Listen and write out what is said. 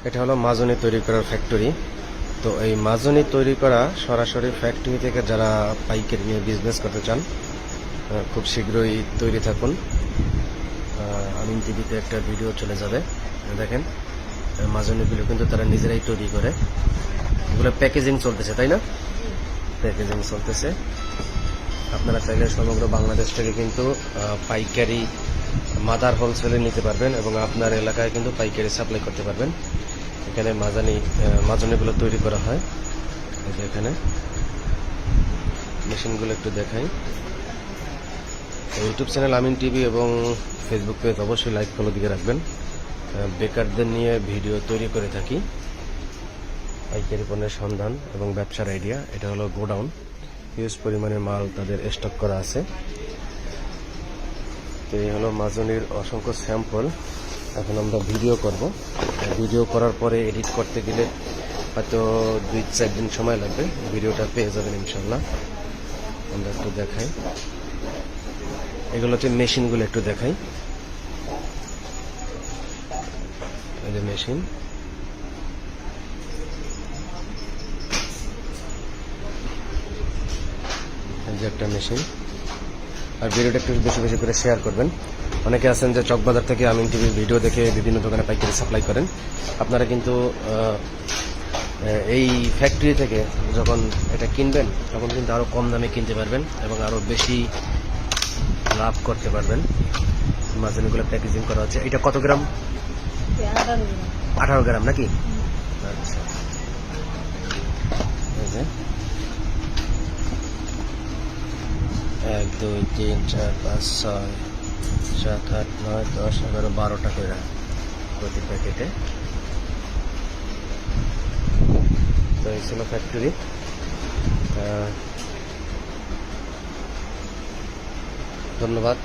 এটা হলো মাজনি তৈরি করার ফ্যাক্টরি। তো এই মাজনি তৈরি করা সরাসরি ফ্যাক্টরি থেকে যারা পাইকারি নিয়ে বিজনেস করতে চান খুব শীঘ্রই তৈরি থাকুন। আমিন টিভিতে একটা ভিডিও চলে যাবে, দেখেন মাজনিগুলো কিন্তু তারা নিজেরাই তৈরি করে। এগুলো প্যাকেজিং চলতেছে, তাই না? প্যাকেজিং চলতেছে। আপনারা চাইলে সমগ্র বাংলাদেশ থেকে কিন্তু পাইকারি মাদার হোলসেলে নিতে পারবেন এবং আপনার এলাকায় কিন্তু পাইকারি সাপ্লাই করতে পারবেন। এখানে মাজনিগুলো তৈরি করা হয়। এই যে এখানে মেশিনগুলো একটু দেখাই। ইউটিউব চ্যানেল আমিন টিভি এবং ফেসবুক পেজ অবশ্যই লাইক ফলো দিয়ে রাখবেন। বেকারদের নিয়ে ভিডিও তৈরি করে থাকি, পাইকারি পণ্যের সন্ধান এবং ব্যবসার আইডিয়া। এটা হলো গোডাউন, হিউজ পরিমাণে মাল তাদের স্টক করা আছে। তো এই হলো মাজনির অসংখ্য স্যাম্পল। এখন আমরা ভিডিও করব। ভিডিও করার পরে এডিট করতে গেলে হয়তো 2-4 দিন সময় লাগবে। ভিডিওটা পেয়ে যাবেন ইনশাল্লাহ। আমরা একটু দেখাই, এগুলো হচ্ছে মেশিনগুলো একটু দেখাই। এই যে মেশিন, এই যে একটা মেশিন। আর ভিডিওটা একটু বেশি বেশি করে শেয়ার করবেন। অনেকে আছেন যে চকবাজার থেকে আমিন টিভির ভিডিও দেখে বিভিন্ন দোকানে পাইকারি সাপ্লাই করেন। আপনারা কিন্তু এই ফ্যাক্টরি থেকে যখন এটা কিনবেন তখন কিন্তু আরও কম দামে কিনতে পারবেন এবং আরও বেশি লাভ করতে পারবেন। মাজনিগুলো প্যাকেজিং করা হচ্ছে। এটা কত গ্রাম? 18 গ্রাম নাকি? আচ্ছা, 1 2 3 4 5 6 7 8 9 10 11 12টা করে প্রতি প্যাকেটে। তো এই ছিল ফ্যাক্টরি। ধন্যবাদ।